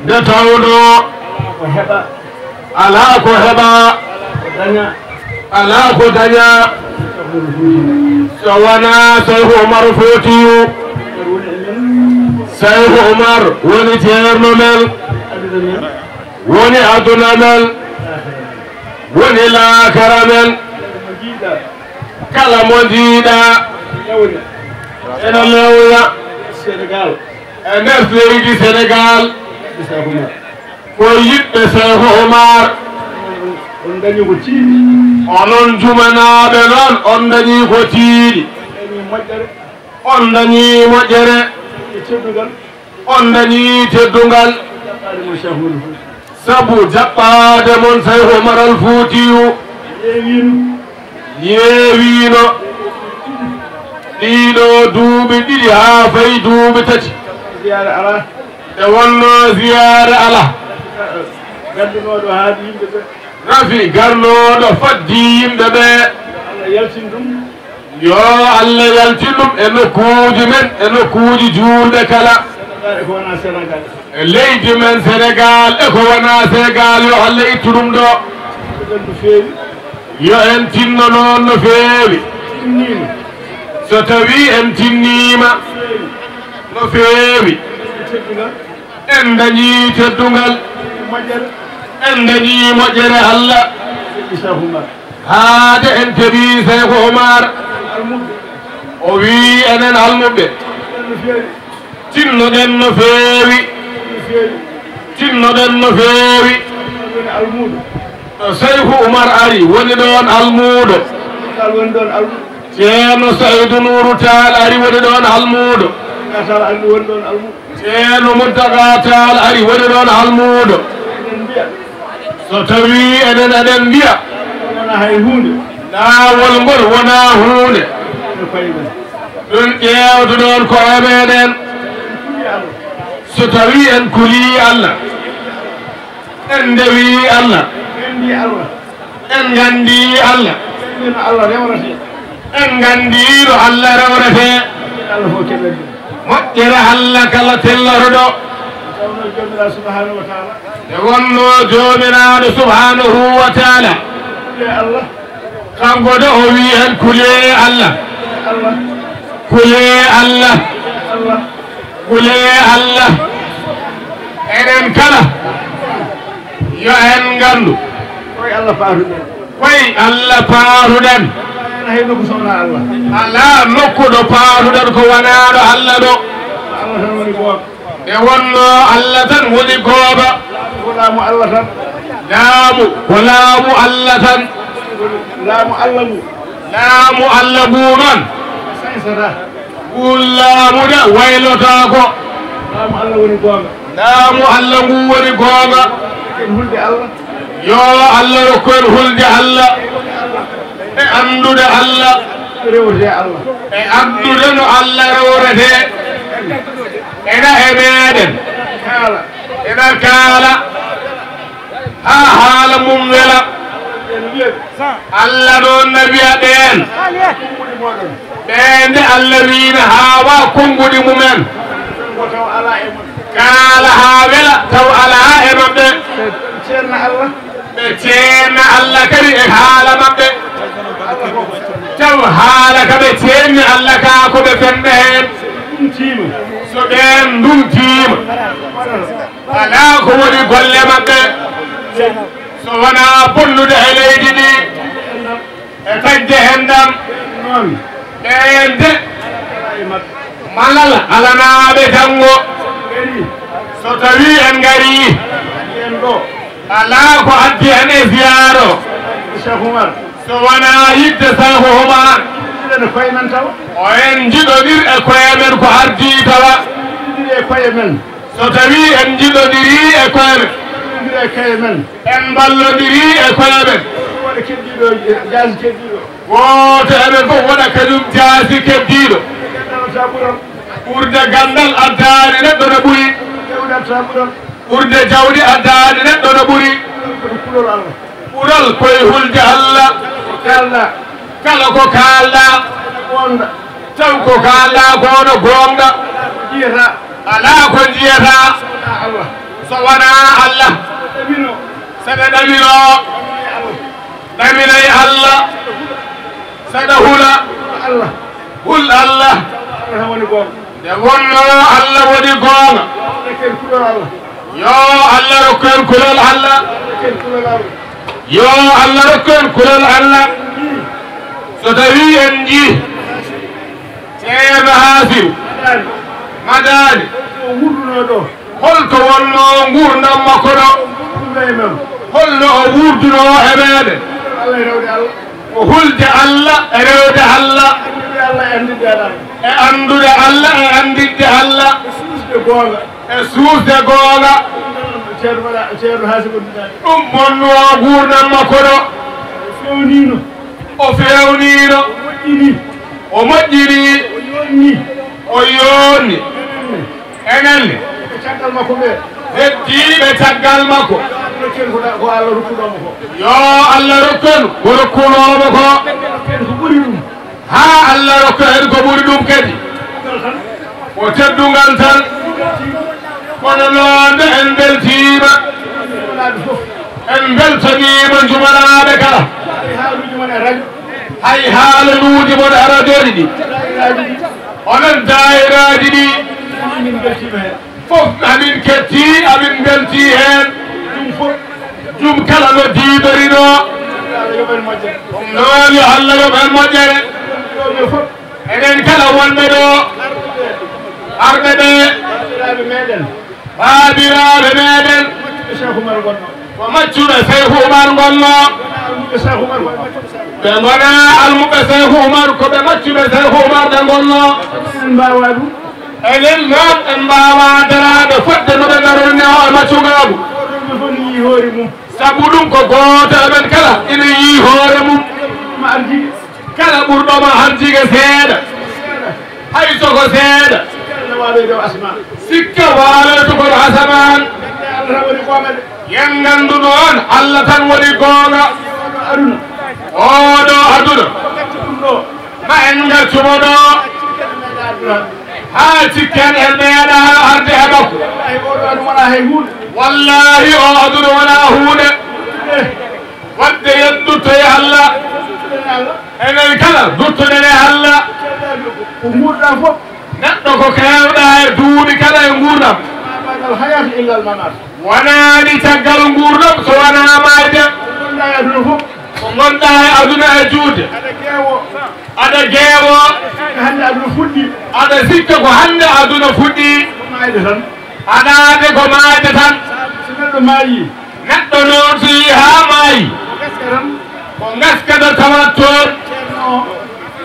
نتاودو على كهبا على كدنيا سوانا سيف عمر فوتيو سيف عمر وني تيرنو مل وني أدنى مل وني لا كرمل كلا مجيدا أنا لويا Sénégal nef leydi Sénégal ko yiɓɓe Seeko Oumar on dañi ko tiiɗi onon jumanaɓe noon on dañi ko tiiɗi on dañi moƴƴere on dañi teddungal sabu jaɓɓade mon Seeko Oumar al Fuutiyu yeewino ɗiɗo duuɓi ɗiɗi haa fayi duuɓi tati e wonno ziyare ala gaddunoɗo haadi yimɓe ɓe rafi garnoɗo faddi yimɓe ɓe yo Allah yaltin ɗum e nokkuuji men e nokkuuji juulɓe kala e leydi men Sénégal e ko wona Sénégal yo Allah ittu ɗum ɗo yo en tinno noon no feewi so tawi en tinnima no feewi en dañi teddungal en dañi moƴƴere Allah haade en keeɓi Seeko Oumar o wi enen almuɓe tinnoɗen no feewi tinnoɗen no feewi no Seeko Oumar ari woni ɗon almuɗo ceerno Saydou Nourou Tall ari woni ɗon almuɗo ceerno Mountaga Tall ari woni ɗon almuɗo so tawi enen eɗen mbiya laawol ngol wona hunde ɗum ƴeewde ɗon ko e meɗen so tawi en kuli Allah en ndewi Allah en gandi Allah en gandiɗo Allah rewrete moƴƴere Allah kala telloroɗo e wonno jomiraɗo subhanahu wa taala kanko de o wi hen kule Allah kule Allah kule Allah enen kala yo en gandu koy Allah paaruɗen ala nokkuɗo paaruɗen ko wonaɗo Allah ɗo e wonno Allah tan woni gooba laamu Allah tan laamu ko laamu Allah tan laamu Allah mu laamu Allah mu noon ɓuul laamude waylotako laamu Allah woni goonga laamu Allah ngu woni goonga yo Allah rokkoen hulde Allah e andude Allah e andude no Allah rewrete ena e meɗen ena kaala ha haala mum wela Allah noon na wiya ɗen ɓende Allah wiina haawa konnguɗi mumen kaala ha wela taw ala e maɓɓe ɓe ceenna Allah kadi e haala maɓɓe taw haala ka ɓe ceenni Allah ka ko ɓe fenɗa heen so ɓen ndumtiima ala ko woni golle maɓɓe so wona bonnude e leydi ndi e tagde henndam ɓen de malal alanaaɓe janngo so tawi en ngarii alaa ko addi en e ziyaro so wona yidde Seeko Oumar o en jiɗodir e koye men ko ardi tawa so tawi en jiɗodiri e koye men en ballodiri e koye men woto eɓen fof waɗa kañum jaasi keddiɗo ɓurde gandal addani neɗɗo no ɓuri ɓurde jawdi addani neɗɗo no ɓuri ɓural koye hulde Allah kala ko kalɗa taw ko kalɗa kono gonga ala ko jiyata سوانا الله سدا دميرو دميري الله سدا هولا الله هول الله دغونو الله ودي غونga yo Allah rokken kulal Allah yo Allah rokken kulal Allah so tawi en ji ceerno Hasim madani holto wonno gurdam makko ɗo holno o wurduno e meɗen o hulde Allah e rewde Allah e andude Allah e andidde Allah e suusde goonga ɗum wonno gurdam makko ɗo o fewnino o moƴƴini o yonni enenne heddiɓe caggal makko yo Allah rokken ko rokkunomo ko ha Allah rokka hen ko ɓuri ɗum kadi o teddugal tan kono noonde en beltima en beltanima jumanaɓe kala hay haalanuji mon aradoji ɗi onon dayiraji ɗi fof amin ketti amin belti hen jum kala no diidorino ɗum noon yo Allah yoɓen moƴƴere enen kala wonɓe ɗo arɓe ɓe baabiraɓe meɗen ko maccuɓe Cheikh Oumar gonno ɓe gona almuɓe Cheikh Oumar ko ɓe maccuɓe Cheikh Oumar ɓe gonno enen noon en mbawa darade fodde noɓe garorne o e maccugagu sabu ɗum ko goto eɓen kala ina yi hoore mum kala ɓurɗoma harjige seeɗa hay soko seeɗa sikka waaloyto koto asaman yen gandu noon Allah tan woni goonga oɗo aduna ma en gartumo ɗo ha cikken en meeɗa arde e makko wallahi o aduna wona hunde wadde yen duttoye Allah enen kala duttoɗen e Allah neɗɗo ko kewɗa e duuɓi kala e gurdam wonani caggal gurdam so wona mayde ko gonɗa e aduna e juude aɗa geewo aɗa sikka ko hande aduna fuɗɗi aɗaade ko mayde tan neɗɗo noon so yi ha maayi ko gaskata tawat toon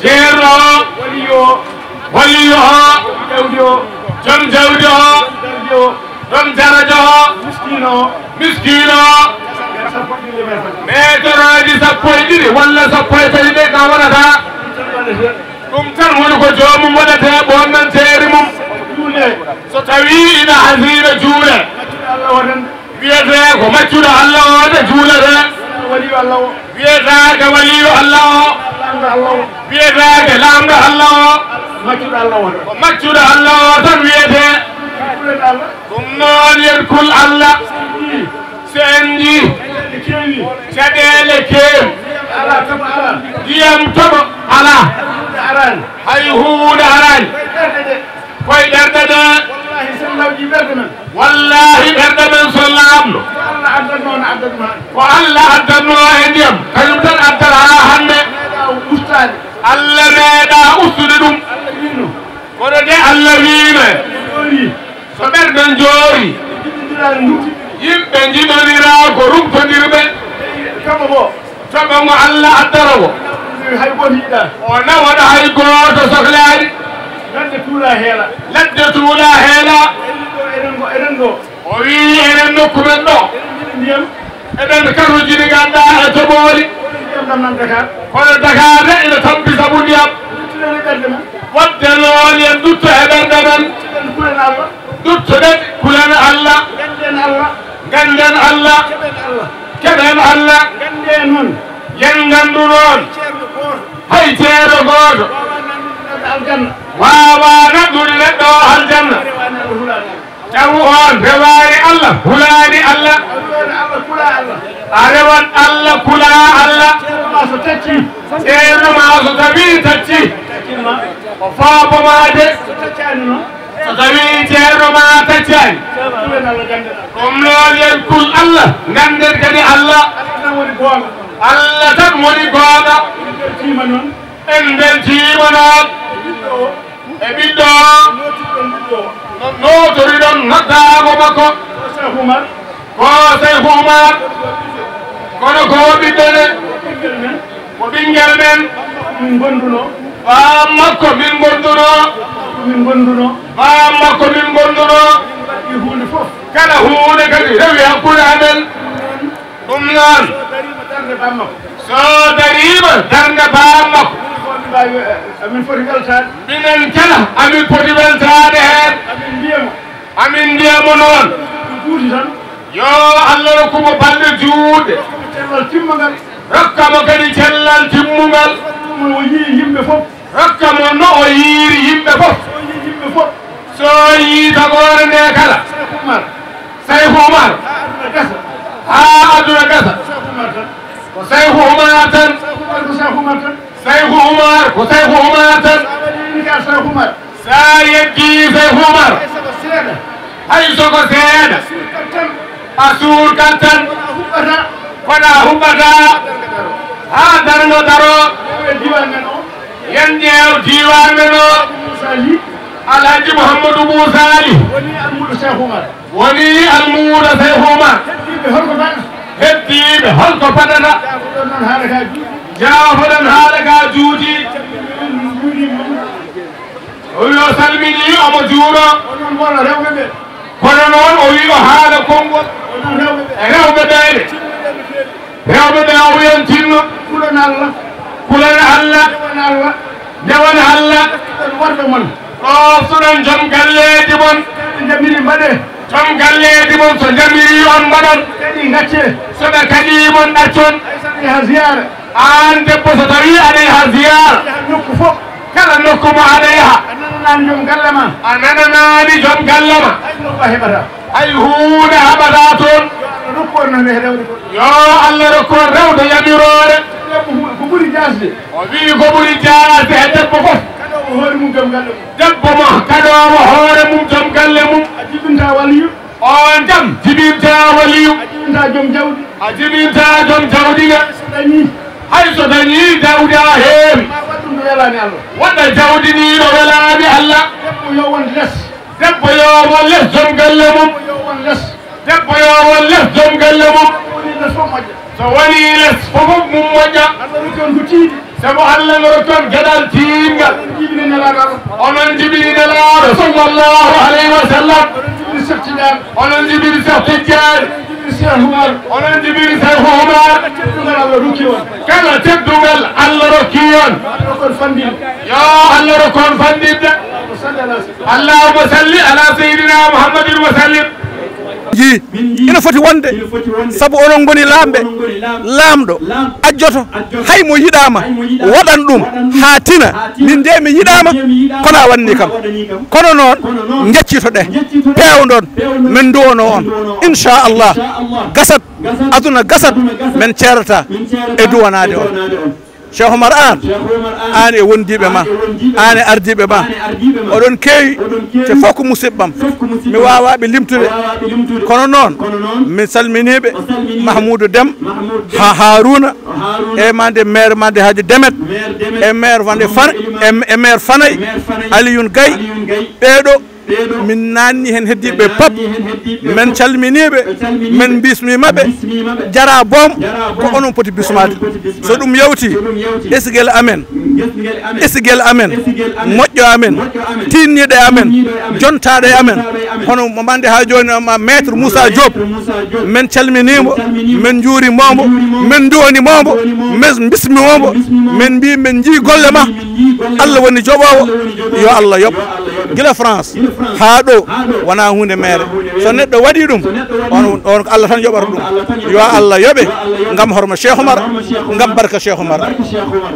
ceerno waliyo o jom jawdi o jom daraja o miskino meteroji sappo e ɗiɗi walla sappo e tawi ɓe ka wonata ɗum tan woni ko jomum waɗate ɓonnanteeri mum so tawi ina hasina juule wiyete ko maccuɗo Allah o de juulete wiyetake waliyo Allah o wiyetake lamɗo Allah o ko maccuɗo Allah o tan wiyete ɗum noon yen kul Allah so en ji caɗele keewi ndiyam toɓo ala hay huunde arani koye ɓerɗe ɗe wallahi ɓerɗe men so laamɗo ko Allah addanno e ndiyam kañum tan addata ha hande Allah meeɗa ustude ɗum kono de Allah wiime so ɓerɗe joori yimɓe jiɗonira ko rumtodirɓe toɓo ngo Allah addara ko o nawaɗa hay gooto sohlaani ladde tuula heela o wii enen nokku men ɗo eɗen karujini ganduɗa e toɓooli kono Dakar de ina tampi sabu ndiyam wadde noon yen dutto e ɓernde men duttoɗen kulen Allah ganden Allah keɓen Allah yen gandu noon hay ceeɗo gooto wawa naɗɗude neɗɗo o aljanna taw on rewani Allah hulani Allah arewan Allah kula Allah ceerno ma so tawi tacci o faabo ma de so tawi ceerno ma taccani ɗum noon yen kul Allah ganden kadi Allah Allah tan woni gonga en beltima noon e ɓiɗɗo notoriɗon noddago makko ko Cheikh Oumar kono ko ɓiɗɗone ko ɓinguel men ɓam makko min gonduno ɓam makko min gonduno kala hunde kadi rewi hakkude amen ɗum noon so darima darde bam makko amin foti weltade minen kala amin foti weltade hen amin mbiyamo noon yo Allah rokkumo balɗe juutɗe rokkamo kadi cellal timmugal rokkamo no o yiiri yimɓe fof so yii tagore nde kala Cheikh Oumar ha aduna gasa ko Cheikh Oumar tan Cheikh Oumar ko Cheikh Oumar tan sa yeggi Cheikh Oumar hay soko seeɗa a suurkat tan kono a huɓɓata ha dargo daro yen ƴeew diwan men o Alhaji Mouhamadou Moussa Ali woni almuuɗo Cheikh Oumar heddiɓe holko paɗata jaafoɗen haala ka juuti o wi o salmini omo juuɗo kono noon o wi o haala konngol e rewɓe ɓeɗe rewɓe ɓe o wiyon tinno kulana Allah ndewana Allah ɗoftuɗon joom galleji mon joom galleji mon so jamiri on mbaɗon soɓe kadi mon ɗaccon an debbo so tawi aɗa yaha ziyara kala nokku mo aɗa yaha a nananani joom galle ma hay hunde haɓata toon yo Allah rokkon rewde yamirore o wi ko ɓuri jasde e debbo fof debbo mo kaɗomo hoore mum joom galle mum on jam jibinta waliyu a jibinta joom jawdiga hay so dañi jawdi a heewi waɗa jawdi ni ɗo welani Allah debbo yo won less joom galle mum debbo yo won less joom galle mum so woni less fofof mum moƴƴa sabu Allah no rokkon geɗal tingal onon jibini nelaɗo sallllahu alayhi wa sallam onon jibini Cheikh Tidiane onon jibini Cheikh Oumar kala teddugal Allah rokki on yo Allah rokkon fandinde allahumma salli ala sayyidina Muhammadin wa sallim ji ina foti wonde sabu onon goni lamɓe lamɗo ajjoto hay mo yiɗama waɗan ɗum ha tina min de mi yiɗama kono a wanni kam kono noon jeccitoɗe pewɗon min duwono on inchallah gasat aduna gasat min ceerata e duwanade on Cheikh Oumar an e wondiɓe ma an e ardiɓe ma oɗon keewi te fof ko musidɓam mi wawaɓe limtude kono noon min salminiɓe Mahmoudou Déme ha Harouna e mande maire mande Hadji Demet e maire wande Fana e maire Fanaye Alioune Gaye ɓeɗo min nanni hen heddiɓe pap min calminiɓe min bismimaɓe jara boom ko onon poti bismade so ɗum yawti esguel amen moƴƴo amen tinniɗe amen jontaɗe amen hono mo mande ha joni maître Moussa Diop min calminimo min juurimomo min duwanimomo min bismimomo min mbi min jii golle ma Allah woni joɓowo yo Allah yoɓ gila France ha ɗo wona hunde mere so neɗɗo waɗi ɗum on Allah tan yoɓata ɗum yo Allah yoɓe gam horma Cheikh Oumar gam barka Cheikh Oumar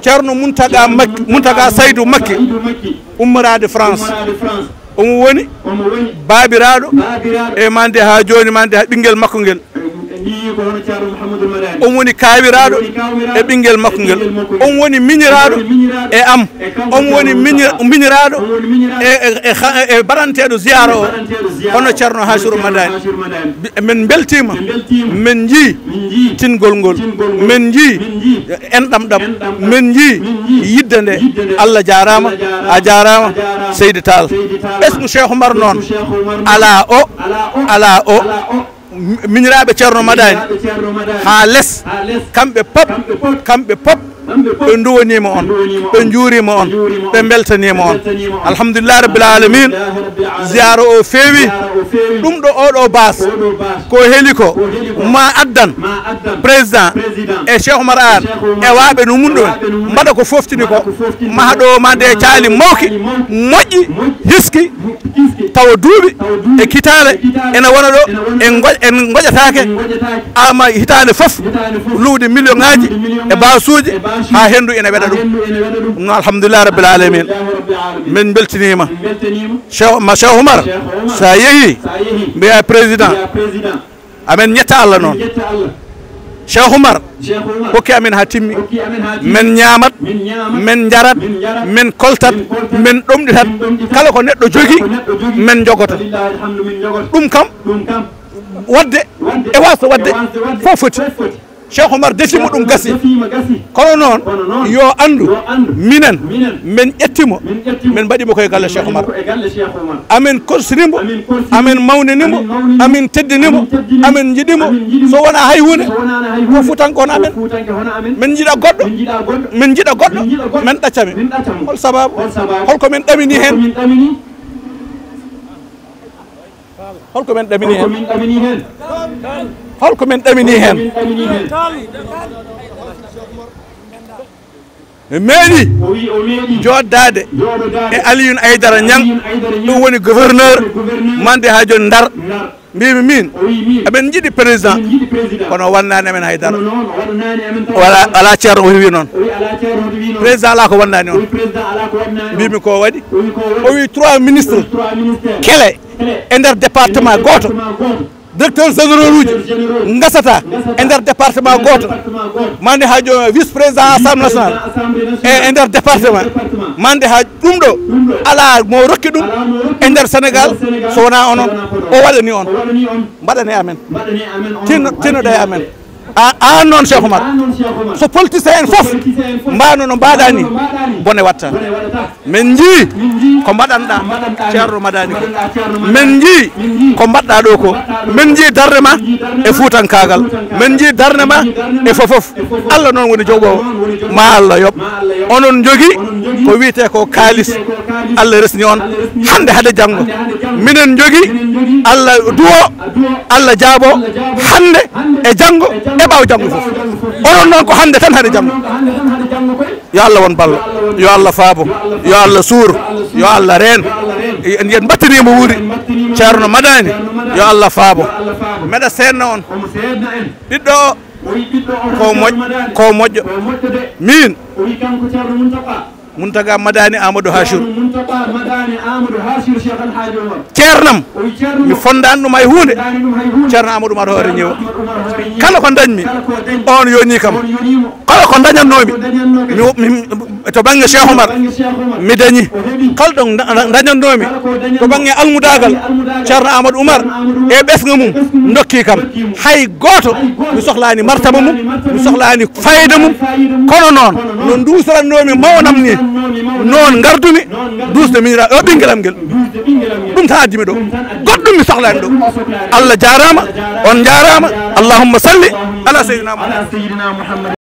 ceerno Mountaga Saydou Makke ummorade France o omo woni babiraɗo e mande ha joni mande ha ɓinguel makko ngel on woni kawiraɗo e ɓinguel makko ngel on woni miñiraɗo e am on woni miñiraɗo e baɗanteɗo ziyara o hono ceerno Hachirou Madani min beltima min jii tingol ngol min jii enɗam ɗam min jii yidde nde Allah jarama a jarama Seydi Tall ɓesgu Cheikh Oumar noon ala o miñiraɓe ceerno Madani ha less kamɓe pop ɓe duwonima on ɓe juurima on ɓe beltanima on alhamdulillah rabbil alamin ziyara o feewi ɗum ɗo oɗo bas ko heeli ko ma addan président e Cheikh Oumar Anne e waaɓe no mum ɗon mbaɗa ko foftini ko maha ɗo ma nde caali mawki moƴƴi hiski tawa duuɓi e kitale ene wona ɗo en goƴatake ama hitande foof luude million ngaji e basuji ha hendu ene weɗa ɗum no alhamdulillah rabbil alamin min beltinima Cheikh Oumar sa yeehi mbiya président amen ñetta Allah noon Cheikh Oumar hokki amen ha timmi men ñamat men jarat men koltat men ɗomɗitat kala ko neɗɗo jogui men jogoto ɗum kam wadde e wasa wadde fof foti Cheikh Oumar defima ɗum gasi kono noon yo andu minen min ƴettimo min mbaɗimo koye galle Cheikh Oumar amin korsinimo amin mawninimo amin teddinimo amin jiɗimo so wona hay hunde ko futanko hono amen min jiiɗa goɗɗo min jiiɗa goɗɗo min ɗaccami hol sababu holko min ɗamini hen holko min ɗamini hen holko min ɗamini hen meeɗi joddade e Alioune Aidara Niang ɗum woni gouverneur mande ha joni Ndar mbimi min aɓen jiiɗi président kono wannani amen haydara ala ceerno o wi noon président ala ko wannani on mbimi ko waɗi o wi 3 ministres kele e nder département goto directeur général uji gasata e nder département goto mande ha jo vice président assemblée nationale e nder département mande ha ɗum ɗo ala mo rokki ɗum e nder Sénégal so wona onon o waɗani on mbaɗane amen tinnoɗa e amen an noon Cheikh Oumar so politicien en foof mbano no mbaɗa ni bone watta min jii ko mbaɗanɗa ceerno Madani ko min jii ko mbaɗɗa ɗo ko min jii darde ma e fuutankagal min jii darde ma e fofof Allah noon woni jogowo ma Allah yoɓ onon jogui ko wiyete ko kalis Allah resni on hande haade janggo minen jogui Allah duwo Allah jaabo hande e janggo e ɓaw janggo fof onon noon ko hande tan haade janggo yo Allah won ballo yo Allah faabo yo Allah suur yo Allah reen yen battanimo wuuri ceerno Madani yo Allah faabo meɗa seedna on ɓiɗɗo ko moƴƴo min Muntaga Madani Amadou Hachirou ceernam mi fondani ɗum hay hunde ceerno Amadou Oumar hoore ñewa kala ko dañmi on yoni kam kala ko dañannomi to banggue Cheikh Oumar mi dañi kala ɗo dañannomi to banggue almudagal ceerno Amadou Oumar e ɓesga mum dokki kam hay goto mi sohlani martaba mum mi sohlani fayida mum kono noon no dusarannomi mawnam ni noon gardumi dusde miñira o ɓinguelam nguel ɗum tan addimi ɗo goɗɗum mi sohlani ɗo Allah jarama on jarama allahumma salli ala sayyidina Muhammad